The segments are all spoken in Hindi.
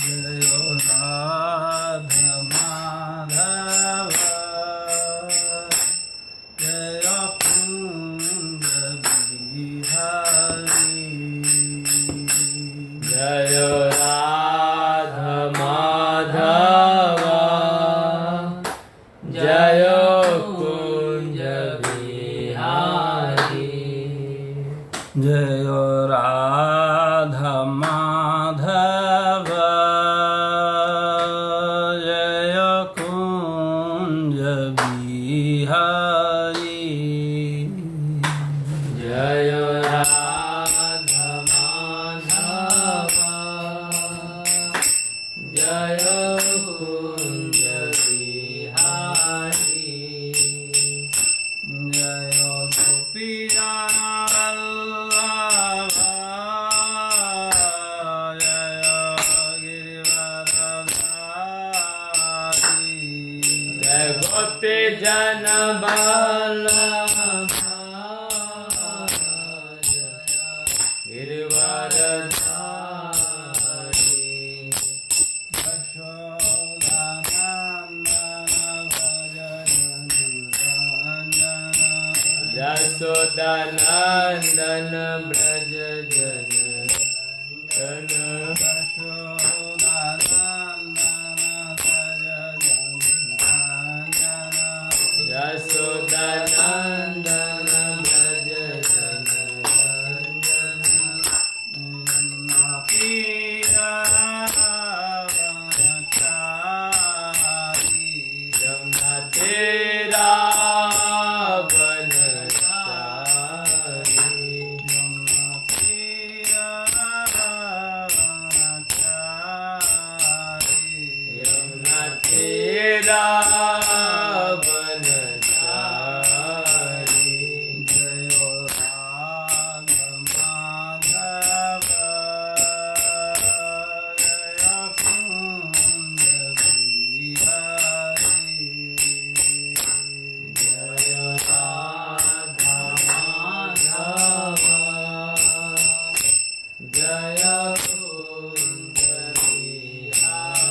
जय राधा माधव जय कुंज बिहारी जय राधा माधव जय कुंज बिहारी जय राधा माधव जय कुंज बिहारी जय राधा माधव जय कुंज बिहारी जय गोपिया वल्लभ जय गिरिवरधारी जय गोपी जन वल्लभ गिरिवरधारी यशोदानन्दन यशोदानन्दन ब्रज जन यशोदानन्दन ब्रज जमुना तेरा यमुना तेरा बनचारी जय राधा माधव जय कुंज बिहारी जय राधा माधव जय कुंज बिहारी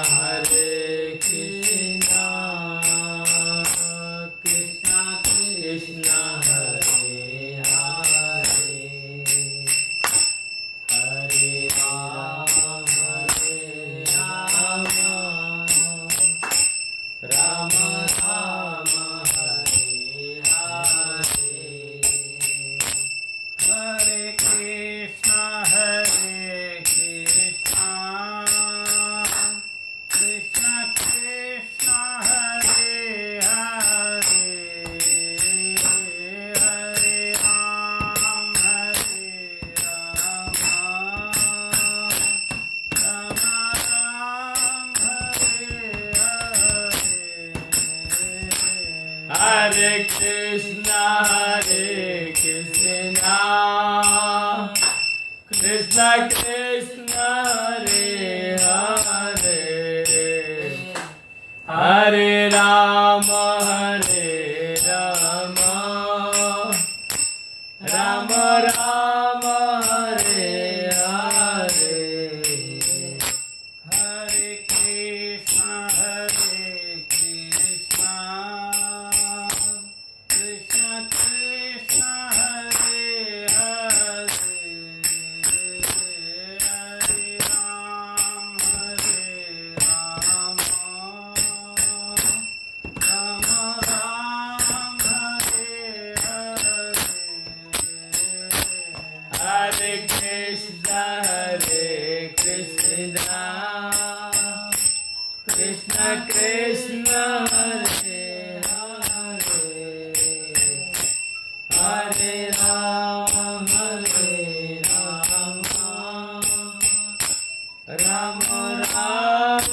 हरे कृष्ण कृष्ण कृष्ण हरे हरे हरे राम राम राम हरे हरे हरे कृष्ण कृष्ण कृष्ण हरे हरे हरे राम राम राम हरे हरे हरे कृष्ण कृष्ण कृष्ण हरे हरे हरे राम राम राम हरे हरे हरे कृष्ण कृष्ण कृष्ण हरे हरे हरे राम राम राम हरे हरे हरे कृष्ण कृष्ण कृष्ण हरे हरे हरे राम राम राम हरे हरे हरे कृष्ण कृष्ण कृष्ण हरे हरे हरे राम राम राम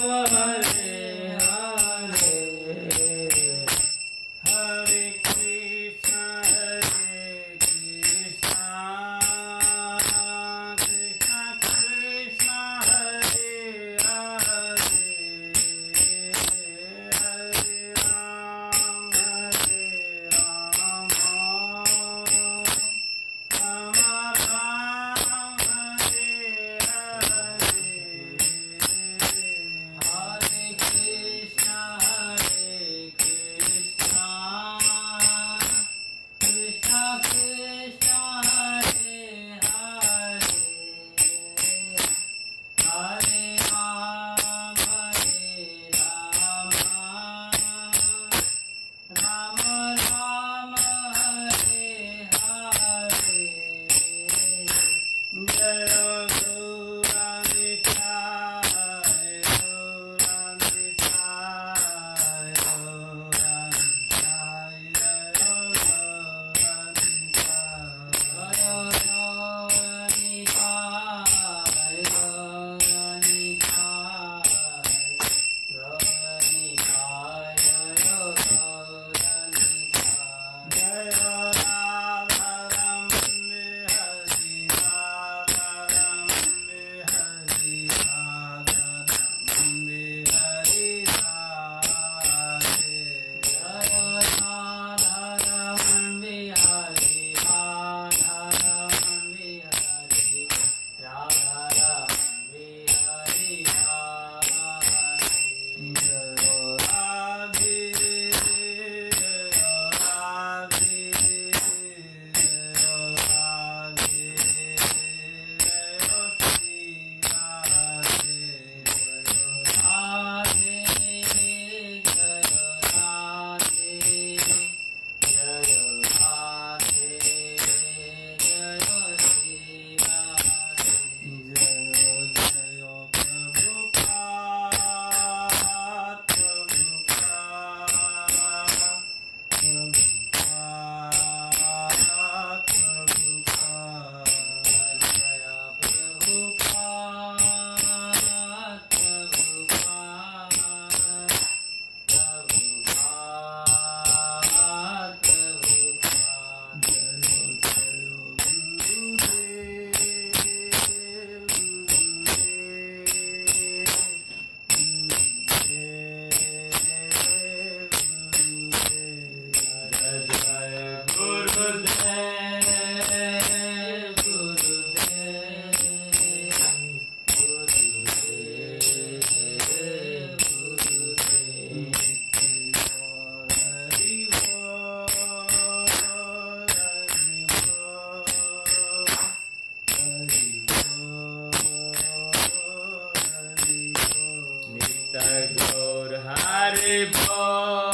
गौर हरि बोल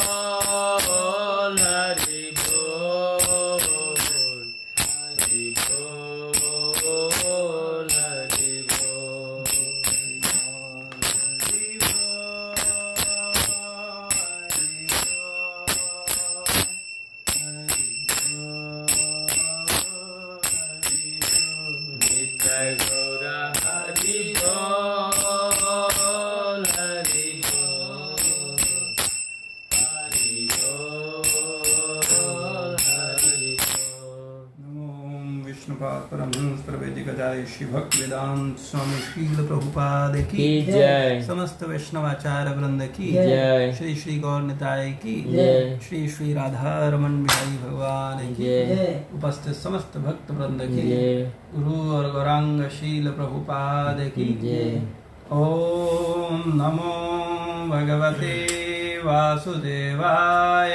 हरि बोल हरि बोल हरि बोल नित्य गौर हरि बोल हरि बोल हरि बोल हरि बोल। नमो विष्णुपाद परमहंस प्रवेदिकाचार्य श्री भक्त वेदांत स्वामी श्रील प्रभुपाद की जय। समस्त वैष्णवाचार्य वृंद की जय। श्री श्री गौर निताय की जय। श्री श्री राधा रमन बिहारी भगवान की जय। उपस्थित समस्त भक्त वृंद की जय। गुरु और गौरांग शील प्रभुपाद की जय। ओम नमो भगवते वासुदेवाय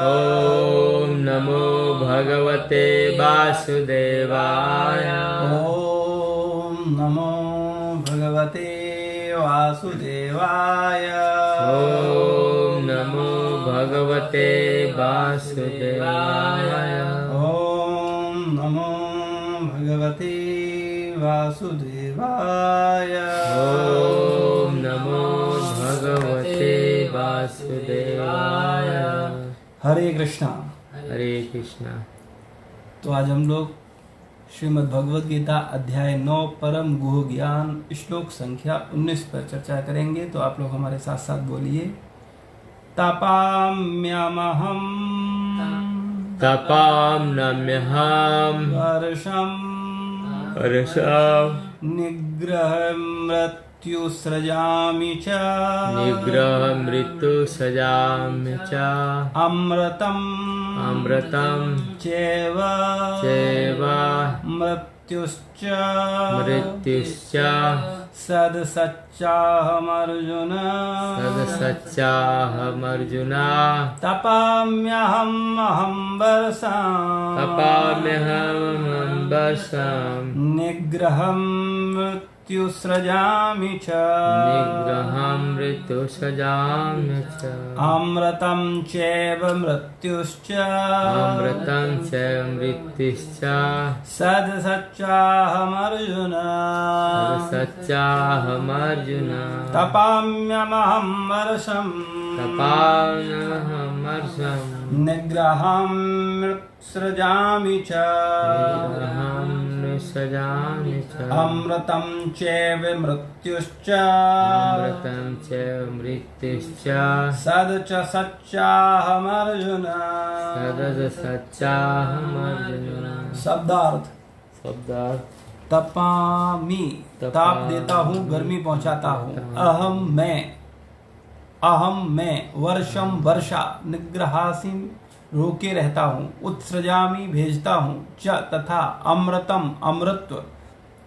ओम नमो भगवते वासुदेवाय ओम नमो भगवते वासुदेवाय ओम नमो भगवते वासुदेवाय ओम नमो भगवते वासुदेवाय ओम नमो भगवते वासुदेवाय। हरे कृष्णा। हरे कृष्णा। तो आज हम लोग श्रीमद् भगवद गीता अध्याय 9 परम गुह ज्ञान श्लोक संख्या 19 पर चर्चा करेंगे। तो आप लोग हमारे साथ साथ बोलिए। तपाम्यहम् तपाम्यहम् वर्षम् वर्षम् निग्रह मृत्युसृजामि च निग्रहमृत्यु सजामि च अमृतम् अमृतं चैव मृत्युश्च मृत्युश्च सदसच्चाहमर्जुन सदसच्चाहमर्जुन तपाम्यहम् वर्षम् तपाम्यहम् वर्षम् निग्रहम् मृत्युसृजामि च निग्रहं मृत्यु सजामि च अमृतं चैव मृत्युश्च अमृतं च मृत्युश्च सदसच्चाहमर्जुन सच्चाहमर्जुन तपाम्यहम् वर्षम् तपाम्यहं वर्षम् निग्रहं मृत्सृजामि च निग्रहं सजामि च अमृतं चैव मृत्युश्च अमृतं च मृत्युश्च सच्चाहमर्जुन सच्चाहमर्जुन। शब्दार्थ शब्दार्थ तपामी ताप देता हूँ, गर्मी पहुंचाता हूँ। अहम मैं वर्षम वर्षा निग्रहासीन रोके रहता हूँ। उत्सृजामी भेजता हूँ। च तथा अमृतम अमृत्व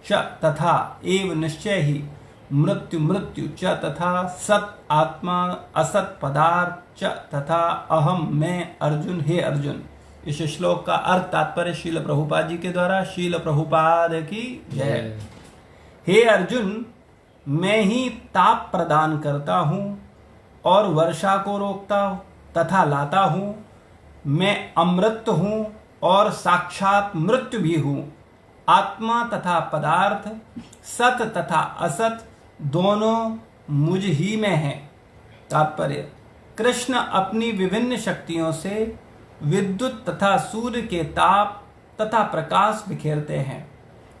च तथा एव निश्चय ही मृत्यु मृत्यु च तथा सत आत्मा असत पदार्थ च तथा अहम मैं अर्जुन हे अर्जुन। इस श्लोक का अर्थ तात्पर्य शील प्रभुपाद जी के द्वारा। शील प्रभुपाद की जय। हे अर्जुन, मैं ही ताप प्रदान करता हूँ और वर्षा को रोकता तथा लाता हूँ। मैं अमृत हूँ और साक्षात मृत्यु भी हूँ। आत्मा तथा पदार्थ, सत तथा असत दोनों मुझ ही में हैं। तात्पर्य, कृष्ण अपनी विभिन्न शक्तियों से विद्युत तथा सूर्य के ताप तथा प्रकाश बिखेरते हैं।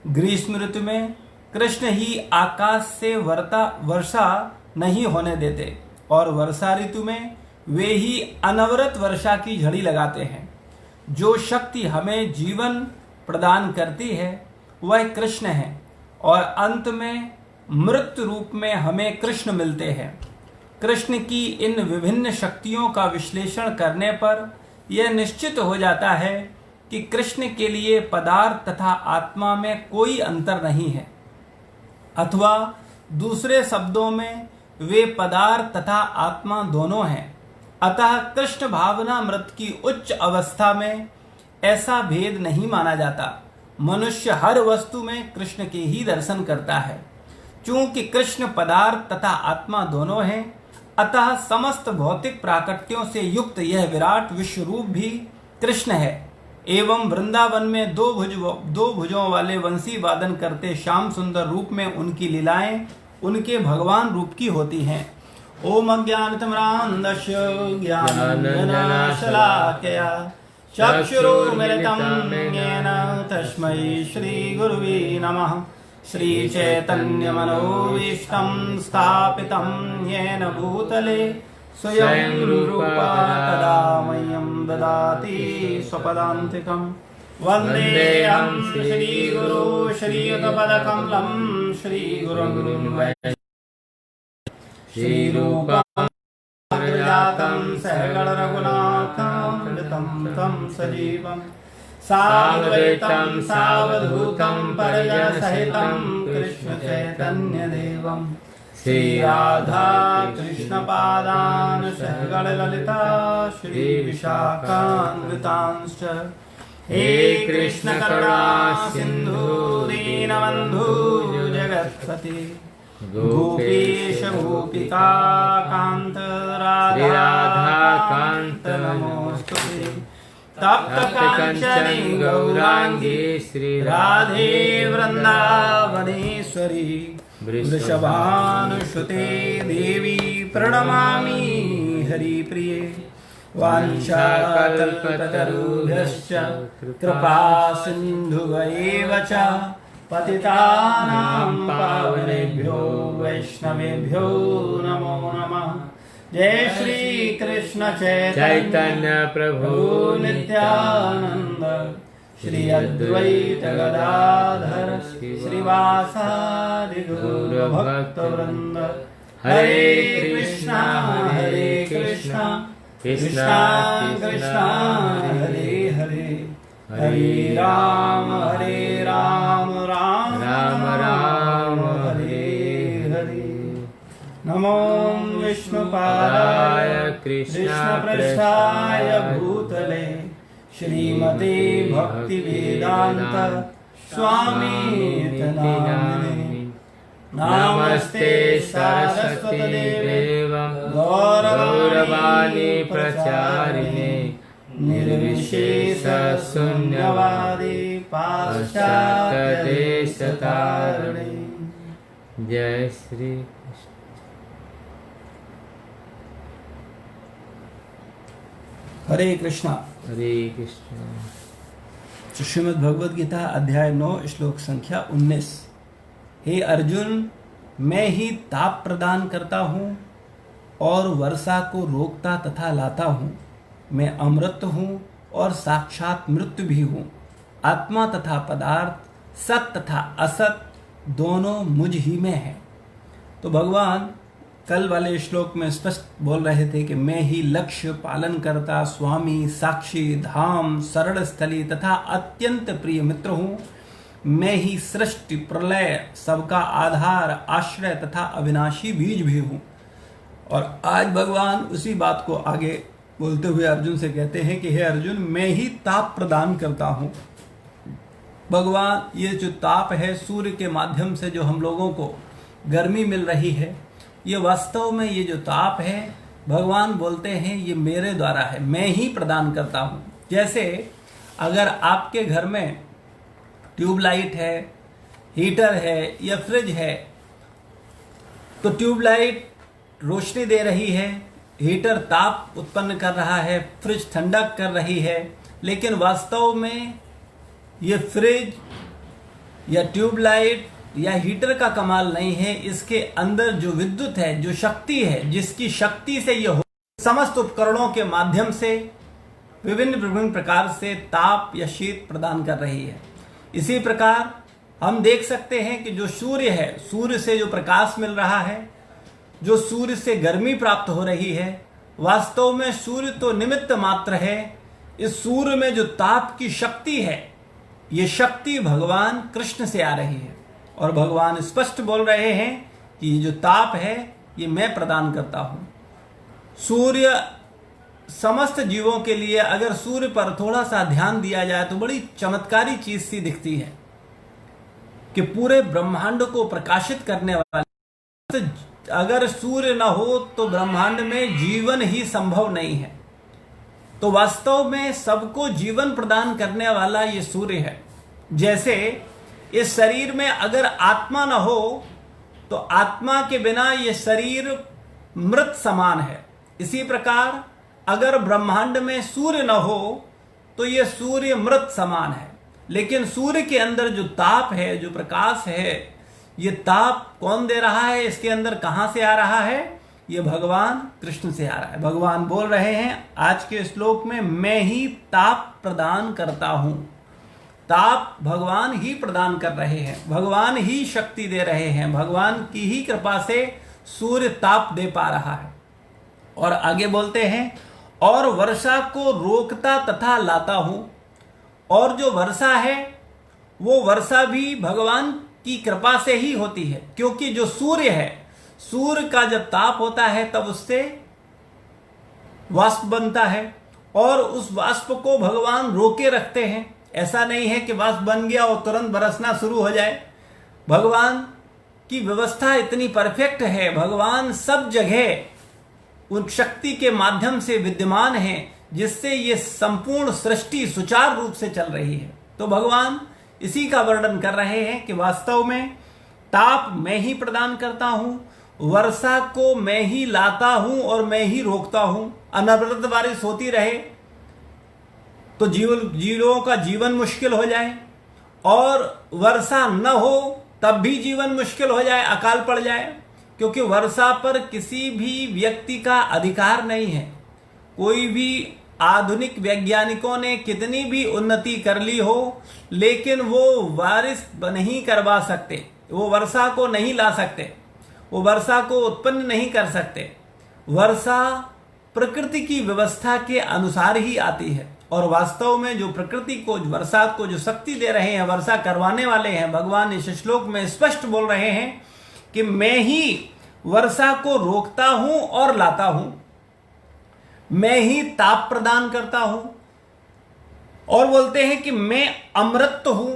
ग्रीष्म ऋतु में कृष्ण ही आकाश से वर्षा नहीं होने देते और वर्षा ऋतु में वे ही अनवरत वर्षा की झड़ी लगाते हैं। जो शक्ति हमें जीवन प्रदान करती है वह कृष्ण है और अंत में मृत्यु रूप में हमें कृष्ण मिलते हैं। कृष्ण की इन विभिन्न शक्तियों का विश्लेषण करने पर यह निश्चित हो जाता है कि कृष्ण के लिए पदार्थ तथा आत्मा में कोई अंतर नहीं है, अथवा दूसरे शब्दों में वे पदार्थ तथा आत्मा दोनों हैं। अतः कृष्ण भावना मृत की उच्च अवस्था में ऐसा भेद नहीं माना जाता। मनुष्य हर वस्तु में कृष्ण के ही दर्शन करता है। चूंकि कृष्ण पदार्थ तथा आत्मा दोनों हैं, अतः समस्त भौतिक प्राकृत्यों से युक्त यह विराट विश्व रूप भी कृष्ण है। एवं वृंदावन में दो भुजों वाले वंशी वादन करते श्याम सुंदर रूप में उनकी लीलाएं उनके भगवान रूप की होती हैं। ओम अज्ञानतिमिरान्धस्य ज्ञानाञ्जनशलाकया चक्षुरुन्मिलितं येन तस्मै श्रीगुरुवे नमः। श्रीचैतन्यमनोभीष्टं स्थापितं येन भूतले स्वयं रूपा तदा मह्यं ददाति स्वपदान्तिकम्। वन्देऽहं श्रीगुरो श्रीयुतपदकमलं श्रीगुरुं वै श्रीरूपं जातं सहगण रघुनाथामृतं तं सजीवम् साद्वैतं सावधूतं परिजनसहितं कृष्ण चैतन्य देवं श्रीराधा कृष्णपादान् सहगण ललिता श्रीविशाखान्वितांश्च। हे कृष्ण करुणा सिन्धु दीनबन्धु जगत्पते गोपेश गोपिका कान्त राधाकान्त नमोस्तुते। तप्त कांचनी गौरांगी श्री राधे वृंदावनेश्वरी वृषभानुसुते देवी प्रणमामि हरिप्रिये। वाञ्छाकल्पतरुभ्यश्च कृपा सिन्धुभ्येव च पतितानां पावनेभ्यो वैष्णवेभ्यो नमो नमः। जय श्री कृष्ण चैतन्य प्रभु नित्यानंद श्री अद्वैत गदाधर श्रीवासादि गौर भक्त वृंद। हरे कृष्णा कृष्णा कृष्णा हरे हरे, हरे राम राम राम हरे हरे। नमो विष्णुपादाय कृष्णपृष्ठाय भूतले श्रीमते भक्तिवेदांत स्वामीति नामिने। नमस्ते सरस्वती देवे गौरवाणी प्रचारिणे निर्विशेष शून्यवादी पाश्चात्य देशतारिणे। जय श्री हरे कृष्णा। हरे कृष्णा। श्रीमद् भगवद गीता अध्याय 9 श्लोक संख्या 19। हे अर्जुन, मैं ही ताप प्रदान करता हूँ और वर्षा को रोकता तथा लाता हूँ। मैं अमृत हूँ और साक्षात मृत्यु भी हूँ। आत्मा तथा पदार्थ, सत तथा असत दोनों मुझ ही में है। तो भगवान कल वाले श्लोक में स्पष्ट बोल रहे थे कि मैं ही लक्ष्य, पालन करता, स्वामी, साक्षी, धाम, सरल स्थली तथा अत्यंत प्रिय मित्र हूँ। मैं ही सृष्टि, प्रलय, सबका आधार, आश्रय तथा अविनाशी बीज भी हूँ। और आज भगवान उसी बात को आगे बोलते हुए अर्जुन से कहते हैं कि हे अर्जुन, मैं ही ताप प्रदान करता हूँ। भगवान, ये जो ताप है, सूर्य के माध्यम से जो हम लोगों को गर्मी मिल रही है, ये वास्तव में ये जो ताप है, भगवान बोलते हैं ये मेरे द्वारा है, मैं ही प्रदान करता हूँ। जैसे अगर आपके घर में ट्यूबलाइट है, हीटर है या फ्रिज है, तो ट्यूबलाइट रोशनी दे रही है, हीटर ताप उत्पन्न कर रहा है, फ्रिज ठंडक कर रही है, लेकिन वास्तव में ये फ्रिज या ट्यूबलाइट या हीटर का कमाल नहीं है। इसके अंदर जो विद्युत है, जो शक्ति है, जिसकी शक्ति से ये समस्त उपकरणों के माध्यम से विभिन्न प्रकार से ताप या शीत प्रदान कर रही है। इसी प्रकार हम देख सकते हैं कि जो सूर्य है, सूर्य से जो प्रकाश मिल रहा है, जो सूर्य से गर्मी प्राप्त हो रही है, वास्तव में सूर्य तो निमित्त मात्र है। इस सूर्य में जो ताप की शक्ति है, ये शक्ति भगवान कृष्ण से आ रही है। और भगवान स्पष्ट बोल रहे हैं कि ये जो ताप है, ये मैं प्रदान करता हूं। सूर्य समस्त जीवों के लिए अगर सूर्य पर थोड़ा सा ध्यान दिया जाए तो बड़ी चमत्कारी चीज सी दिखती है कि पूरे ब्रह्मांड को प्रकाशित करने वाले, अगर सूर्य न हो तो ब्रह्मांड में जीवन ही संभव नहीं है। तो वास्तव में सबको जीवन प्रदान करने वाला ये सूर्य है। जैसे इस शरीर में अगर आत्मा न हो तो आत्मा के बिना ये शरीर मृत समान है। इसी प्रकार अगर ब्रह्मांड में सूर्य न हो तो ये सूर्य मृत समान है। लेकिन सूर्य के अंदर जो ताप है, जो प्रकाश है, ये ताप कौन दे रहा है? इसके अंदर कहां से आ रहा है? ये भगवान कृष्ण से आ रहा है। भगवान बोल रहे हैं आज के श्लोक में, मैं ही ताप प्रदान करता हूं। ताप भगवान ही प्रदान कर रहे हैं, भगवान ही शक्ति दे रहे हैं, भगवान की ही कृपा से सूर्य ताप दे पा रहा है। और आगे बोलते हैं, और वर्षा को रोकता तथा लाता हूं। और जो वर्षा है वो वर्षा भी भगवान की कृपा से ही होती है, क्योंकि जो सूर्य है, सूर्य का जब ताप होता है तब उससे वाष्प बनता है और उस वाष्प को भगवान रोके रखते हैं। ऐसा नहीं है कि वाष्प बन गया और तुरंत बरसना शुरू हो जाए। भगवान की व्यवस्था इतनी परफेक्ट है, भगवान सब जगह उन शक्ति के माध्यम से विद्यमान है जिससे ये संपूर्ण सृष्टि सुचारू रूप से चल रही है। तो भगवान इसी का वर्णन कर रहे हैं कि वास्तव में ताप मैं ही प्रदान करता हूं, वर्षा को मैं ही लाता हूं और मैं ही रोकता हूं। अनवरत बारिश होती रहे तो जीवों का जीवन मुश्किल हो जाए, और वर्षा न हो तब भी जीवन मुश्किल हो जाए, अकाल पड़ जाए, क्योंकि वर्षा पर किसी भी व्यक्ति का अधिकार नहीं है। कोई भी आधुनिक वैज्ञानिकों ने कितनी भी उन्नति कर ली हो, लेकिन वो बारिश नहीं करवा सकते, वो वर्षा को नहीं ला सकते, वो वर्षा को उत्पन्न नहीं कर सकते। वर्षा प्रकृति की व्यवस्था के अनुसार ही आती है, और वास्तव में जो प्रकृति को, वर्षा को जो शक्ति दे रहे हैं, वर्षा करवाने वाले हैं, भगवान इस श्लोक में स्पष्ट बोल रहे हैं कि मैं ही वर्षा को रोकता हूं और लाता हूं, मैं ही ताप प्रदान करता हूं। और बोलते हैं कि मैं अमृत हूं,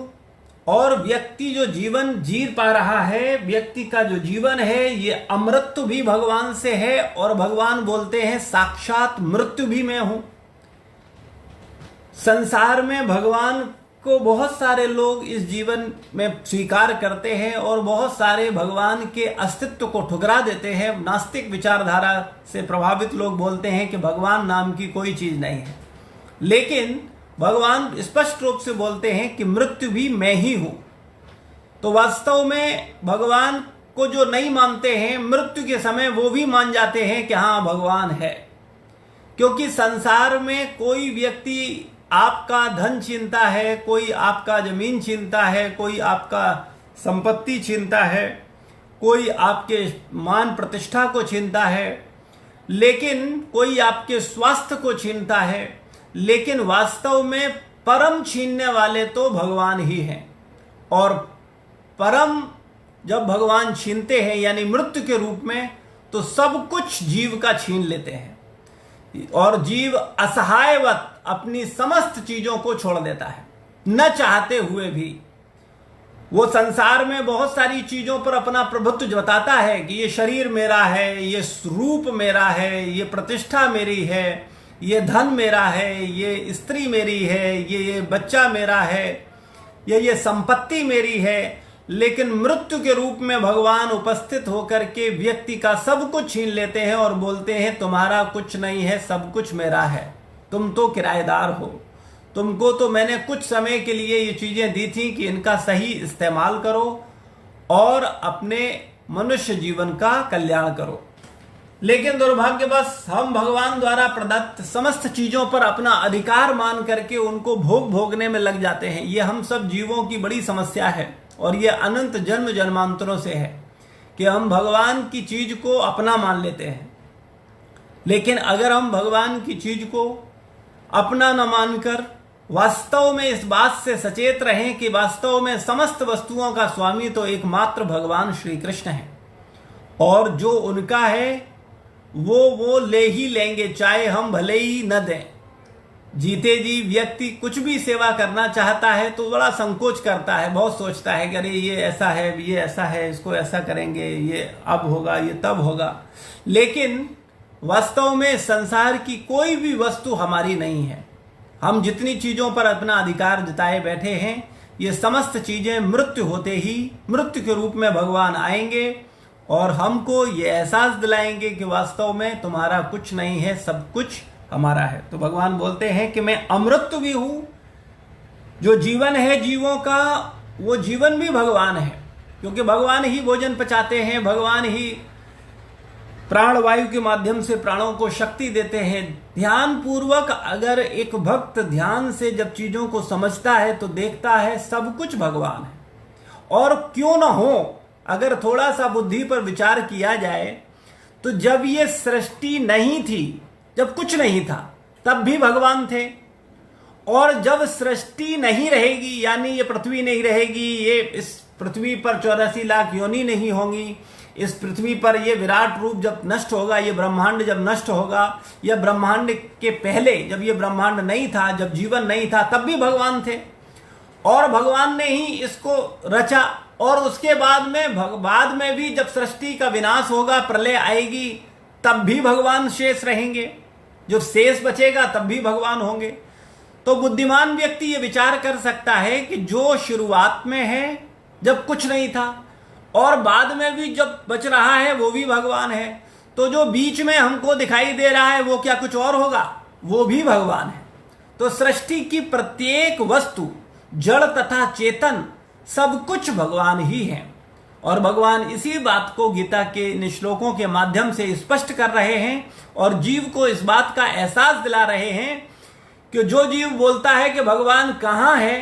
और व्यक्ति जो जीवन जी पा रहा है, व्यक्ति का जो जीवन है, ये अमृत भी भगवान से है। और भगवान बोलते हैं साक्षात मृत्यु भी मैं हूं। संसार में भगवान को बहुत सारे लोग इस जीवन में स्वीकार करते हैं और बहुत सारे भगवान के अस्तित्व को ठुकरा देते हैं। नास्तिक विचारधारा से प्रभावित लोग बोलते हैं कि भगवान नाम की कोई चीज नहीं है, लेकिन भगवान स्पष्ट रूप से बोलते हैं कि मृत्यु भी मैं ही हूं। तो वास्तव में भगवान को जो नहीं मानते हैं, मृत्यु के समय वो भी मान जाते हैं कि हाँ भगवान है, क्योंकि संसार में कोई व्यक्ति आपका धन छीनता है, कोई आपका जमीन छीनता है, कोई आपका संपत्ति छीनता है, कोई आपके मान प्रतिष्ठा को छीनता है, लेकिन कोई आपके स्वास्थ्य को छीनता है, लेकिन वास्तव में परम छीनने वाले तो भगवान ही हैं। और परम जब भगवान छीनते हैं यानी मृत्यु के रूप में, तो सब कुछ जीव का छीन लेते हैं और जीव असहायवत अपनी समस्त चीजों को छोड़ देता है, न चाहते हुए भी। वो संसार में बहुत सारी चीजों पर अपना प्रभुत्व जताता है कि ये शरीर मेरा है, ये रूप मेरा है, ये प्रतिष्ठा मेरी है, ये धन मेरा है, ये स्त्री मेरी है, ये बच्चा मेरा है, ये संपत्ति मेरी है। लेकिन मृत्यु के रूप में भगवान उपस्थित होकर के व्यक्ति का सब कुछ छीन लेते हैं और बोलते हैं तुम्हारा कुछ नहीं है, सब कुछ मेरा है, तुम तो किराएदार हो, तुमको तो मैंने कुछ समय के लिए ये चीजें दी थी कि इनका सही इस्तेमाल करो और अपने मनुष्य जीवन का कल्याण करो। लेकिन दुर्भाग्यवश हम भगवान द्वारा प्रदत्त समस्त चीजों पर अपना अधिकार मान करके उनको भोगने में लग जाते हैं। ये हम सब जीवों की बड़ी समस्या है, और ये अनंत जन्म जन्मांतरों से है कि हम भगवान की चीज को अपना मान लेते हैं। लेकिन अगर हम भगवान की चीज को अपना न मानकर वास्तव में इस बात से सचेत रहें कि वास्तव में समस्त वस्तुओं का स्वामी तो एकमात्र भगवान श्री कृष्ण है, और जो उनका है वो ले ही लेंगे, चाहे हम भले ही न दें। जीते जी व्यक्ति कुछ भी सेवा करना चाहता है तो बड़ा संकोच करता है, बहुत सोचता है कि अरे ये ऐसा है, ये ऐसा है, इसको ऐसा करेंगे, ये अब होगा, ये तब होगा। लेकिन वास्तव में संसार की कोई भी वस्तु हमारी नहीं है। हम जितनी चीजों पर अपना अधिकार जताए बैठे हैं, ये समस्त चीजें मृत्यु होते ही मृत्यु के रूप में भगवान आएंगे और हमको ये एहसास दिलाएंगे कि वास्तव में तुम्हारा कुछ नहीं है, सब कुछ हमारा है। तो भगवान बोलते हैं कि मैं अमृत भी हूं, जो जीवन है जीवों का, वो जीवन भी भगवान है, क्योंकि भगवान ही भोजन पचाते हैं, भगवान ही प्राण वायु के माध्यम से प्राणों को शक्ति देते हैं। ध्यान पूर्वक अगर एक भक्त ध्यान से जब चीजों को समझता है तो देखता है सब कुछ भगवान है। और क्यों ना हो, अगर थोड़ा सा बुद्धि पर विचार किया जाए तो जब ये सृष्टि नहीं थी, जब कुछ नहीं था, तब भी भगवान थे। और जब सृष्टि नहीं रहेगी, यानी ये पृथ्वी नहीं रहेगी, ये इस पृथ्वी पर 84 लाख योनि नहीं होंगी, इस पृथ्वी पर ये विराट रूप जब नष्ट होगा, ये ब्रह्मांड जब नष्ट होगा, या ब्रह्मांड के पहले जब ये ब्रह्मांड नहीं था, जब जीवन नहीं था, तब भी भगवान थे। और भगवान ने ही इसको रचा। और उसके बाद में भी जब सृष्टि का विनाश होगा, प्रलय आएगी, तब भी भगवान शेष रहेंगे। जो शेष बचेगा तब भी भगवान होंगे। तो बुद्धिमान व्यक्ति ये विचार कर सकता है कि जो शुरुआत में है, जब कुछ नहीं था, और बाद में भी जब बच रहा है, वो भी भगवान है। तो जो बीच में हमको दिखाई दे रहा है, वो क्या कुछ और होगा? वो भी भगवान है। तो सृष्टि की प्रत्येक वस्तु, जड़ तथा चेतन, सब कुछ भगवान ही है। और भगवान इसी बात को गीता के इन श्लोकों के माध्यम से स्पष्ट कर रहे हैं और जीव को इस बात का एहसास दिला रहे हैं कि जो जीव बोलता है कि भगवान कहाँ है,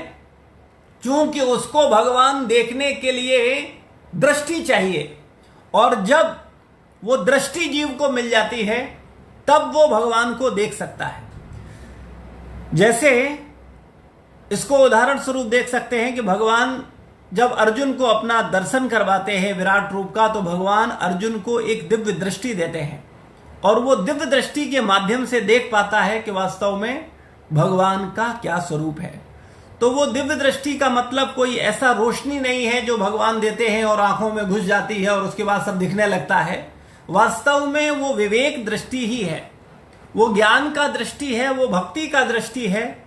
क्योंकि उसको भगवान देखने के लिए दृष्टि चाहिए, और जब वो दृष्टि जीव को मिल जाती है तब वो भगवान को देख सकता है। जैसे इसको उदाहरण स्वरूप देख सकते हैं कि भगवान जब अर्जुन को अपना दर्शन करवाते हैं विराट रूप का, तो भगवान अर्जुन को एक दिव्य दृष्टि देते हैं और वो दिव्य दृष्टि के माध्यम से देख पाता है कि वास्तव में भगवान का क्या स्वरूप है। तो वो दिव्य दृष्टि का मतलब कोई ऐसा रोशनी नहीं है जो भगवान देते हैं और आंखों में घुस जाती है और उसके बाद सब दिखने लगता है। वास्तव में वो विवेक दृष्टि ही है, वो ज्ञान का दृष्टि है, वो भक्ति का दृष्टि है।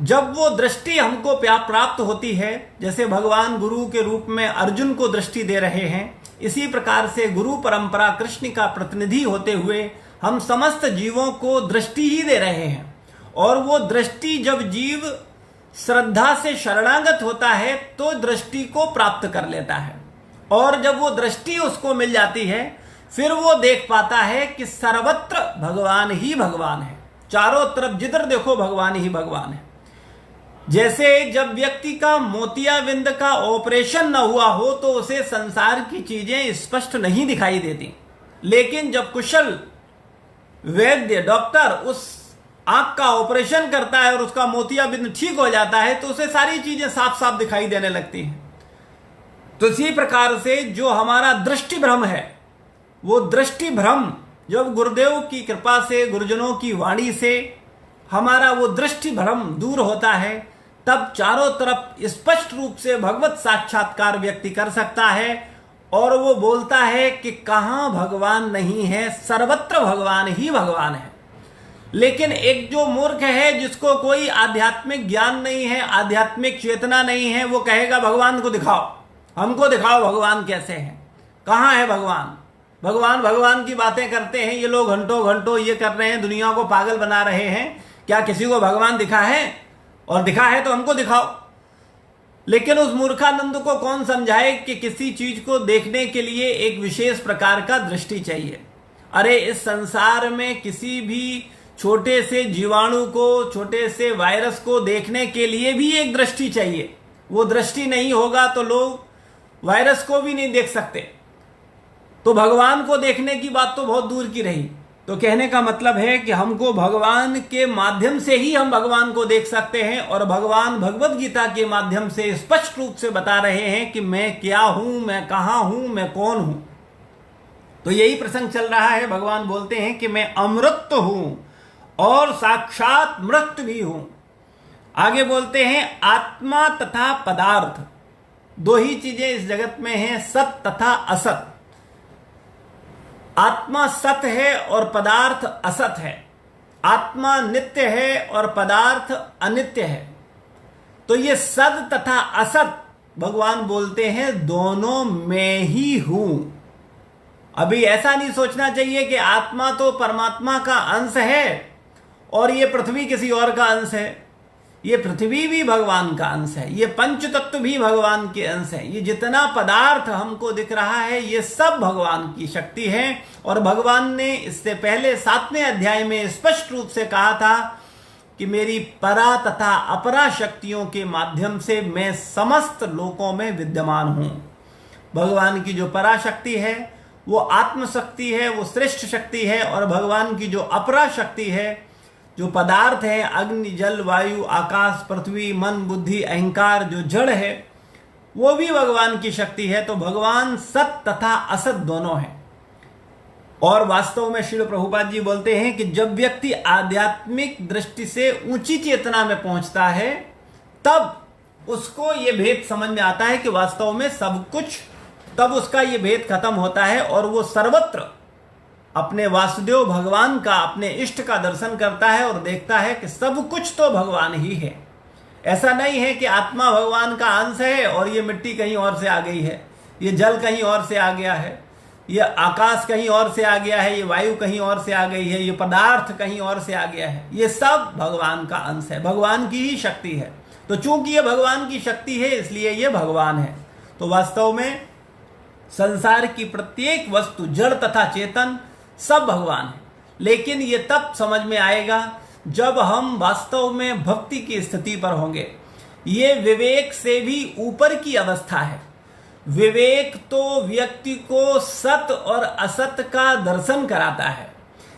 जब वो दृष्टि हमको प्राप्त होती है, जैसे भगवान गुरु के रूप में अर्जुन को दृष्टि दे रहे हैं, इसी प्रकार से गुरु परंपरा कृष्ण का प्रतिनिधि होते हुए हम समस्त जीवों को दृष्टि ही दे रहे हैं। और वो दृष्टि जब जीव श्रद्धा से शरणागत होता है तो दृष्टि को प्राप्त कर लेता है, और जब वो दृष्टि उसको मिल जाती है फिर वो देख पाता है कि सर्वत्र भगवान ही भगवान है, चारों तरफ जिधर देखो भगवान ही भगवान है। जैसे जब व्यक्ति का मोतियाबिंद का ऑपरेशन न हुआ हो तो उसे संसार की चीजें स्पष्ट नहीं दिखाई देती, लेकिन जब कुशल वैद्य डॉक्टर उस आंख का ऑपरेशन करता है और उसका मोतियाबिंद ठीक हो जाता है तो उसे सारी चीजें साफ साफ दिखाई देने लगती हैं। तो इसी प्रकार से जो हमारा दृष्टि भ्रम है, वो दृष्टि भ्रम जब गुरुदेव की कृपा से, गुरुजनों की वाणी से हमारा वो दृष्टि भ्रम दूर होता है, तब चारों तरफ स्पष्ट रूप से भगवत साक्षात्कार व्यक्ति कर सकता है और वो बोलता है कि कहां भगवान नहीं है, सर्वत्र भगवान ही भगवान है। लेकिन एक जो मूर्ख है, जिसको कोई आध्यात्मिक ज्ञान नहीं है, आध्यात्मिक चेतना नहीं है, वो कहेगा भगवान को दिखाओ, हमको दिखाओ भगवान कैसे है, कहाँ है भगवान। भगवान भगवान की बातें करते हैं ये लोग, घंटों घंटों ये कर रहे हैं, दुनिया को पागल बना रहे हैं। क्या किसी को भगवान दिखा है? और दिखा है तो हमको दिखाओ। लेकिन उस मूर्खानंद को कौन समझाए कि किसी चीज को देखने के लिए एक विशेष प्रकार का दृष्टि चाहिए। अरे इस संसार में किसी भी छोटे से जीवाणु को, छोटे से वायरस को देखने के लिए भी एक दृष्टि चाहिए। वो दृष्टि नहीं होगा तो लोग वायरस को भी नहीं देख सकते। तो भगवान को देखने की बात तो बहुत दूर की रही। तो कहने का मतलब है कि हमको भगवान के माध्यम से ही हम भगवान को देख सकते हैं, और भगवान भगवत गीता के माध्यम से स्पष्ट रूप से बता रहे हैं कि मैं क्या हूं, मैं कहां हूं, मैं कौन हूं। तो यही प्रसंग चल रहा है। भगवान बोलते हैं कि मैं अमृत हूं और साक्षात मृत्यु भी हूं। आगे बोलते हैं आत्मा तथा पदार्थ, दो ही चीजें इस जगत में हैं, सत तथा असत। आत्मा सत है और पदार्थ असत है। आत्मा नित्य है और पदार्थ अनित्य है। तो ये सत तथा असत भगवान बोलते हैं दोनों में ही हूं। अभी ऐसा नहीं सोचना चाहिए कि आत्मा तो परमात्मा का अंश है और ये पृथ्वी किसी और का अंश है। ये पृथ्वी भी भगवान का अंश है, ये पंच तत्व भी भगवान के अंश है। ये जितना पदार्थ हमको दिख रहा है ये सब भगवान की शक्ति है। और भगवान ने इससे पहले 7वें अध्याय में स्पष्ट रूप से कहा था कि मेरी परा तथा अपरा शक्तियों के माध्यम से मैं समस्त लोकों में विद्यमान हूं। भगवान की जो परा शक्ति है वो आत्मशक्ति है, वो श्रेष्ठ शक्ति है। और भगवान की जो अपरा शक्ति है, जो पदार्थ है, अग्नि जल वायु आकाश पृथ्वी मन बुद्धि अहंकार, जो जड़ है, वो भी भगवान की शक्ति है। तो भगवान सत तथा असत दोनों हैं। और वास्तव में श्रील प्रभुपाद जी बोलते हैं कि जब व्यक्ति आध्यात्मिक दृष्टि से ऊंची चेतना में पहुंचता है तब उसको ये भेद समझ में आता है कि वास्तव में सब कुछ, तब उसका ये भेद खत्म होता है और वो सर्वत्र अपने वासुदेव भगवान का, अपने इष्ट का दर्शन करता है और देखता है कि सब कुछ तो भगवान ही है। ऐसा नहीं है कि आत्मा भगवान का अंश है और ये मिट्टी कहीं और से आ गई है, ये जल कहीं और से आ गया है, ये आकाश कहीं और से आ गया है, ये वायु कहीं और से आ गई है, ये पदार्थ कहीं और से आ गया है। ये सब भगवान का अंश है, भगवान की ही शक्ति है। तो चूंकि ये भगवान की शक्ति है इसलिए ये भगवान है। तो वास्तव में संसार की प्रत्येक वस्तु, जड़ तथा चेतन, सब भगवान है। लेकिन ये तब समझ में आएगा जब हम वास्तव में भक्ति की स्थिति पर होंगे। ये विवेक से भी ऊपर की अवस्था है। विवेक तो व्यक्ति को सत और असत का दर्शन कराता है,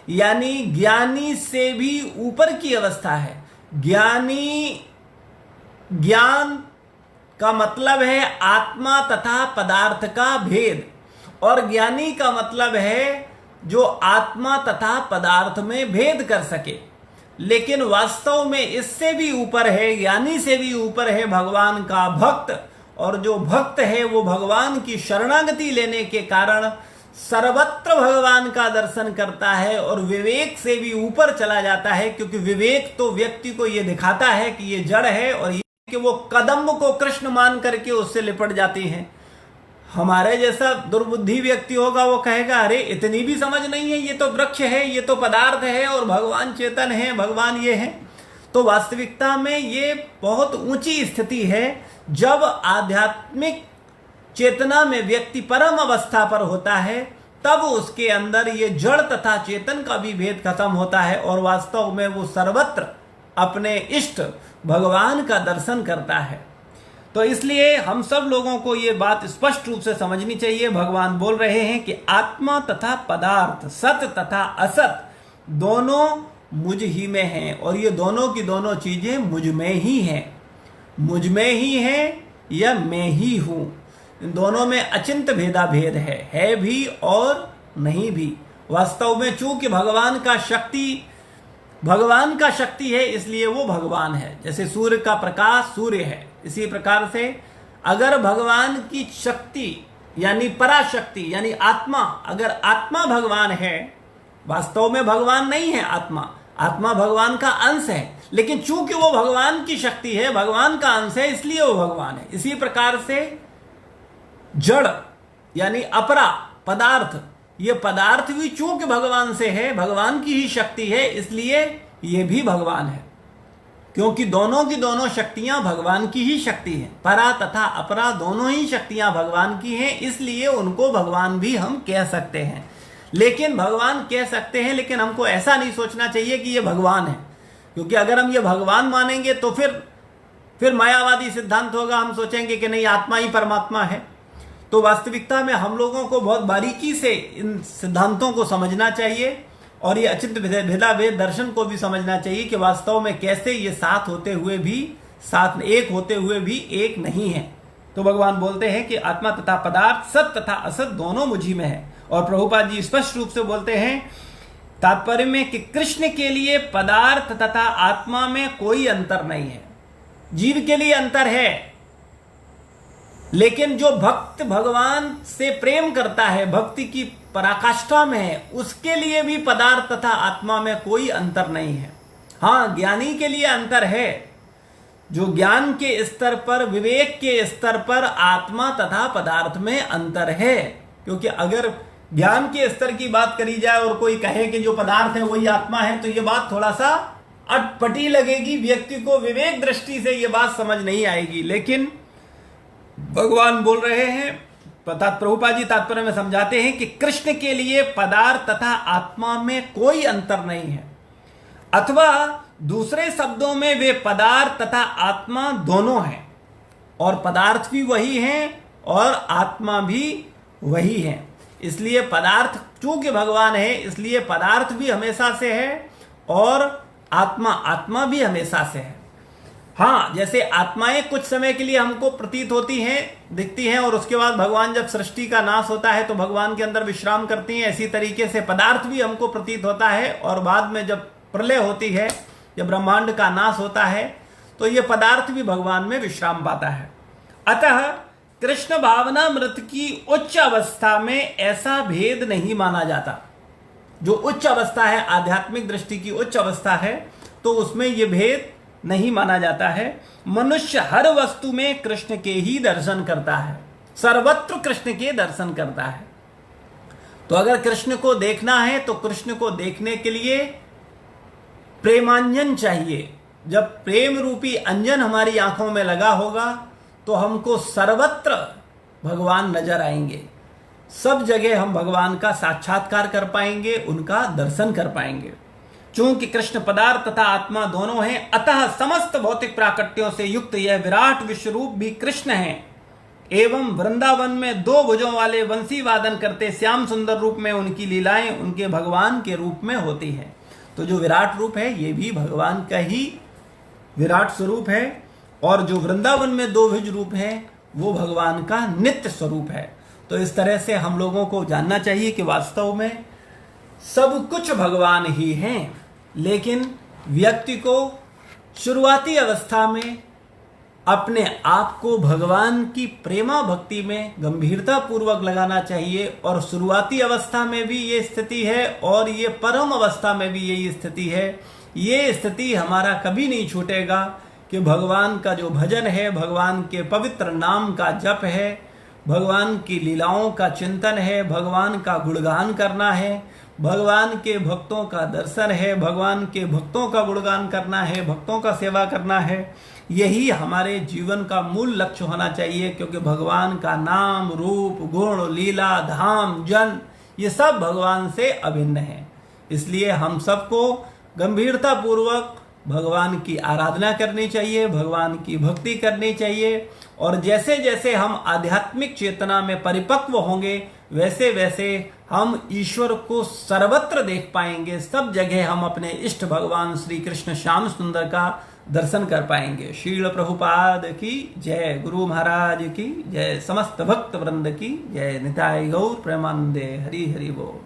यानी ज्ञानी से भी ऊपर की अवस्था है। ज्ञान का मतलब है आत्मा तथा पदार्थ का भेद, और ज्ञानी का मतलब है जो आत्मा तथा पदार्थ में भेद कर सके। लेकिन वास्तव में इससे भी ऊपर है, ज्ञानी से भी ऊपर है भगवान का भक्त। और जो भक्त है वो भगवान की शरणागति लेने के कारण सर्वत्र भगवान का दर्शन करता है और विवेक से भी ऊपर चला जाता है। क्योंकि विवेक तो व्यक्ति को ये दिखाता है कि ये जड़ है और ये कि वो कदम को कृष्ण मान करके उससे लिपट जाती हैं। हमारे जैसा दुर्बुद्धि व्यक्ति होगा वो कहेगा अरे इतनी भी समझ नहीं है, ये तो वृक्ष है, ये तो पदार्थ है और भगवान चेतन है, भगवान ये है। तो वास्तविकता में ये बहुत ऊंची स्थिति है जब आध्यात्मिक चेतना में व्यक्ति परम अवस्था पर होता है, तब उसके अंदर ये जड़ तथा चेतन का भी भेद खत्म होता है और वास्तव में वो सर्वत्र अपने इष्ट भगवान का दर्शन करता है। तो इसलिए हम सब लोगों को ये बात स्पष्ट रूप से समझनी चाहिए। भगवान बोल रहे हैं कि आत्मा तथा पदार्थ, सत तथा असत दोनों मुझ ही में हैं और ये दोनों की दोनों चीजें मुझ में ही हैं। मुझ में ही है या मैं ही हूं, इन दोनों में अचिंत भेदा भेद है भी और नहीं भी। वास्तव में चूंकि भगवान का शक्ति है इसलिए वो भगवान है। जैसे सूर्य का प्रकाश सूर्य है, इसी प्रकार से अगर भगवान की शक्ति यानी पराशक्ति यानी आत्मा, अगर आत्मा भगवान है, वास्तव में भगवान नहीं है आत्मा, आत्मा भगवान का अंश है, लेकिन चूंकि वो भगवान की शक्ति है, भगवान का अंश है, इसलिए वो भगवान है। इसी प्रकार से जड़ यानी अपरा पदार्थ, ये पदार्थ भी चूंकि भगवान से है, भगवान की ही शक्ति है, इसलिए ये भी भगवान है। क्योंकि दोनों की दोनों शक्तियां भगवान की ही शक्ति हैं। परा तथा अपरा दोनों ही शक्तियां भगवान की हैं, इसलिए उनको भगवान भी हम कह सकते हैं। लेकिन भगवान कह सकते हैं, लेकिन हमको ऐसा नहीं सोचना चाहिए कि ये भगवान है। क्योंकि अगर हम ये भगवान मानेंगे तो फिर मायावादी सिद्धांत होगा, हम सोचेंगे कि नहीं आत्मा ही परमात्मा है। तो वास्तविकता में हम लोगों को बहुत बारीकी से इन सिद्धांतों को समझना चाहिए और ये अचिंत भेदाभेद दर्शन को भी समझना चाहिए कि वास्तव में कैसे ये साथ होते हुए भी, साथ एक होते हुए भी एक नहीं है। तो भगवान बोलते हैं कि आत्मा तथा पदार्थ, सत तथा असत दोनों मुझी में है। और प्रभुपाद जी स्पष्ट रूप से बोलते हैं तात्पर्य में कि कृष्ण के लिए पदार्थ तथा आत्मा में कोई अंतर नहीं है। जीव के लिए अंतर है, लेकिन जो भक्त भगवान से प्रेम करता है, भक्ति की पराकाष्ठा में है, उसके लिए भी पदार्थ तथा आत्मा में कोई अंतर नहीं है। हाँ, ज्ञानी के लिए अंतर है। जो ज्ञान के स्तर पर, विवेक के स्तर पर आत्मा तथा पदार्थ में अंतर है। क्योंकि अगर ज्ञान के स्तर की बात करी जाए और कोई कहे कि जो पदार्थ है वही आत्मा है, तो ये बात थोड़ा सा अटपटी लगेगी, व्यक्ति को विवेक दृष्टि से ये बात समझ नहीं आएगी। लेकिन भगवान बोल रहे हैं, प्रभुपाद जी तात्पर्य में समझाते हैं कि कृष्ण के लिए पदार्थ तथा आत्मा में कोई अंतर नहीं है, अथवा दूसरे शब्दों में वे पदार्थ तथा आत्मा दोनों हैं, और पदार्थ भी वही हैं और आत्मा भी वही है। इसलिए पदार्थ चूंकि भगवान है, इसलिए पदार्थ भी हमेशा से है और आत्मा भी हमेशा से है। हाँ, जैसे आत्माएं कुछ समय के लिए हमको प्रतीत होती हैं, दिखती हैं, और उसके बाद भगवान जब सृष्टि का नाश होता है तो भगवान के अंदर विश्राम करती हैं, इसी तरीके से पदार्थ भी हमको प्रतीत होता है, और बाद में जब प्रलय होती है, जब ब्रह्मांड का नाश होता है, तो ये पदार्थ भी भगवान में विश्राम पाता है। अतः कृष्ण भावनामृत की उच्च अवस्था में ऐसा भेद नहीं माना जाता। जो उच्च अवस्था है, आध्यात्मिक दृष्टि की उच्च अवस्था है, तो उसमें यह भेद नहीं माना जाता है। मनुष्य हर वस्तु में कृष्ण के ही दर्शन करता है, सर्वत्र कृष्ण के दर्शन करता है। तो अगर कृष्ण को देखना है तो कृष्ण को देखने के लिए प्रेमांजन चाहिए। जब प्रेम रूपी अंजन हमारी आंखों में लगा होगा तो हमको सर्वत्र भगवान नजर आएंगे, सब जगह हम भगवान का साक्षात्कार कर पाएंगे, उनका दर्शन कर पाएंगे। चूंकि कृष्ण पदार्थ तथा आत्मा दोनों हैं, अतः समस्त भौतिक प्राकट्यों से युक्त यह विराट विश्वरूप भी कृष्ण है। एवं वृंदावन में 2 भुजों वाले वंशी वादन करते श्याम सुंदर रूप में उनकी लीलाएं उनके भगवान के रूप में होती है। तो जो विराट रूप है ये भी भगवान का ही विराट स्वरूप है, और जो वृंदावन में 2 भुज रूप है वो भगवान का नित्य स्वरूप है। तो इस तरह से हम लोगों को जानना चाहिए कि वास्तव में सब कुछ भगवान ही हैं, लेकिन व्यक्ति को शुरुआती अवस्था में अपने आप को भगवान की प्रेमा भक्ति में गंभीरता पूर्वक लगाना चाहिए। और शुरुआती अवस्था में भी ये स्थिति है और ये परम अवस्था में भी यही स्थिति है। ये स्थिति हमारा कभी नहीं छूटेगा कि भगवान का जो भजन है, भगवान के पवित्र नाम का जप है, भगवान की लीलाओं का चिंतन है, भगवान का गुणगान करना है, भगवान के भक्तों का दर्शन है, भगवान के भक्तों का गुणगान करना है, भक्तों का सेवा करना है। यही हमारे जीवन का मूल लक्ष्य होना चाहिए, क्योंकि भगवान का नाम, रूप, गुण, लीला, धाम, जन, ये सब भगवान से अभिन्न है। इसलिए हम सबको गंभीरता पूर्वक भगवान की आराधना करनी चाहिए, भगवान की भक्ति करनी चाहिए, और जैसे जैसे हम आध्यात्मिक चेतना में परिपक्व होंगे वैसे वैसे हम ईश्वर को सर्वत्र देख पाएंगे। सब जगह हम अपने इष्ट भगवान श्री कृष्ण श्याम सुंदर का दर्शन कर पाएंगे। श्रील प्रभुपाद की जय, गुरु महाराज की जय, समस्त भक्त वृंद की जय। निताय गौर प्रेमानंदे। हरि हरि बोल।